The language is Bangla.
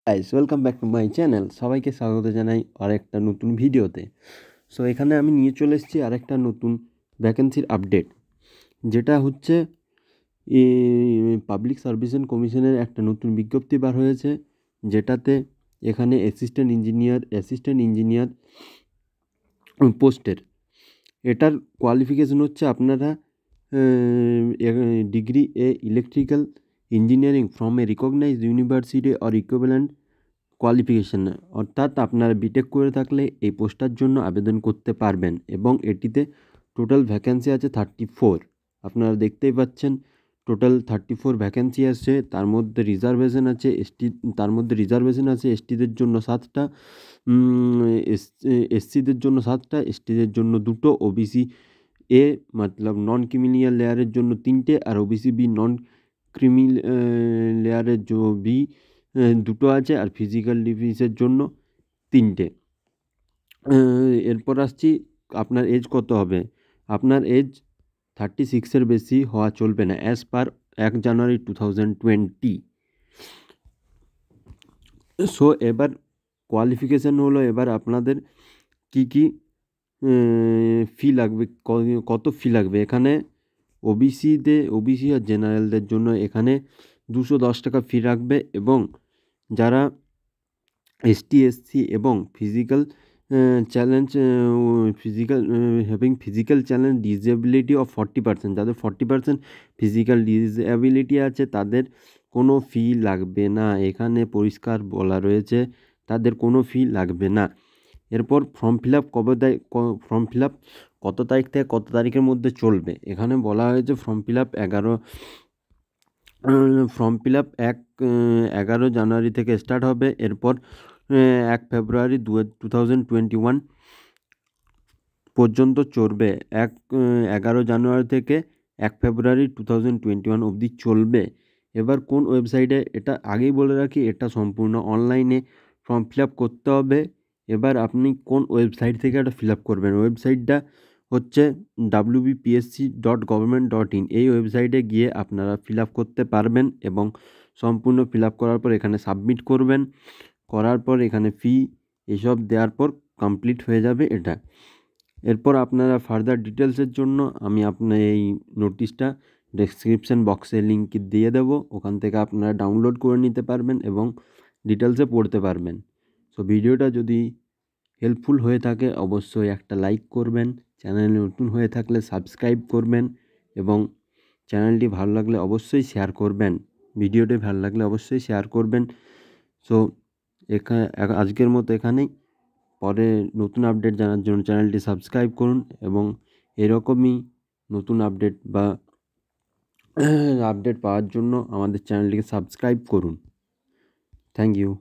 Guys welcome back to my channel. সবাইকে স্বাগত জানাই আরেকটা নতুন ভিডিওতে। সো এখানে আমি নিয়ে চলে এসেছি আরেকটা নতুন ভ্যাকেন্সির আপডেট, যেটা হচ্ছে পাবলিক সার্ভিস কমিশনের একটা নতুন বিজ্ঞপ্তি বার হয়েছে, যেটাতে এখানে অ্যাসিস্ট্যান্ট ইঞ্জিনিয়ার পোস্টের এটার কোয়ালিফিকেশন হচ্ছে আপনারা degree electrical engineering from a recognised university or equivalent qualification, অর্থাৎ আপনারা বিটেক করে থাকলে এই পোস্টটার জন্য আবেদন করতে পারবেন। এবং এটিতে টোটাল ভ্যাকেন্সি আছে 34। আপনারা দেখতেই পাচ্ছেন টোটাল 34 ভ্যাকেন্সি আছে। তার মধ্যে রিজার্ভেশন আছে এসটিদের জন্য 7টা, এসসিদের জন্য 7টা, এসটিদের জন্য 2টো, OBC A Matlab non creamy layer লেয়ারের জন্য 3টে, আর ওবিসি বি নন ক্রিমি লেয়ারের বি 2টো আছে, আর ফিজিক্যাল ডিফিসের জন্য 3টে। এরপর আসছি, আপনার এজ কত হবে। আপনার এজ 36-এর বেশি হওয়া চলবে না, অ্যাজ পার 1 জানুয়ারি 2020। সো এবার কোয়ালিফিকেশান হলো, এবার আপনাদের কী ফি লাগবে, কত ফি লাগবে। এখানে ওবিসি আর জেনারেলদের জন্য এখানে 210 টাকা ফি রাখবে, এবং যারা এসটি এসসি এবং ফিজিক্যাল চ্যালেঞ্জ ডিসেবিলিটি অফ 40%, যাদের 40% ফিজিক্যাল ডিসএবিলিটি আছে তাদের কোনো ফি লাগবে না। এখানে পরিষ্কার বলা রয়েছে তাদের কোনো ফি লাগবে না। এরপর ফর্ম ফিল আপ কত তারিখ থেকে কত তারিখের মধ্যে চলবে। এখানে বলা হয়েছে ফর্ম ফিল আপ 11 জানুয়ারি থেকে স্টার্ট হবে। এরপর 1 ফেব্রুয়ারি 2021 পর্যন্ত চলবে। 11 জানুয়ারি থেকে 1 ফেব্রুয়ারি 2021 অবধি চলবে। এবার কোন ওয়েবসাইটে, এটা আগেই বলে রাখি, এটা সম্পূর্ণ অনলাইনে ফর্ম ফিল আপ করতে হবে। এবার আপনি কোন ওয়েবসাইট থেকে এটা ফিল আপ করবেন, ওয়েবসাইটটা হচ্ছে wbpsc.government.in। এই ওয়েবসাইটে গিয়ে আপনারা ফিল আপ করতে পারবেন, এবং সম্পূর্ণ ফিল আপ করার পর এখানে সাবমিট করবেন। করার পর এখানে ফি এসব দেওয়ার পর কমপ্লিট হয়ে যাবে এটা। এরপর আপনারা ফার্দার ডিটেলসের জন্য আমি আপনার এই নোটিশটা ডেসক্রিপশন বক্সে লিঙ্ক দিয়ে দেবো, ওখান থেকে আপনারা ডাউনলোড করে নিতে পারবেন এবং ডিটেলসে পড়তে পারবেন। সো ভিডিওটা যদি হেল্পফুল হয়ে থাকে অবশ্যই একটা লাইক করবেন, চ্যানেলে নতুন হয়ে থাকলে সাবস্ক্রাইব করবেন, এবং চ্যানেলটি ভালো লাগলে অবশ্যই শেয়ার করবেন। ভিডিওটি ভালো লাগলে অবশ্যই শেয়ার করবেন। সো আজকের মতো এখানেই। পরে নতুন আপডেট জানার জন্য চ্যানেলটি সাবস্ক্রাইব করুন, এবং এরকমই নতুন আপডেট পাওয়ার জন্য আমাদের চ্যানেলটিকে সাবস্ক্রাইব করুন। Thank you.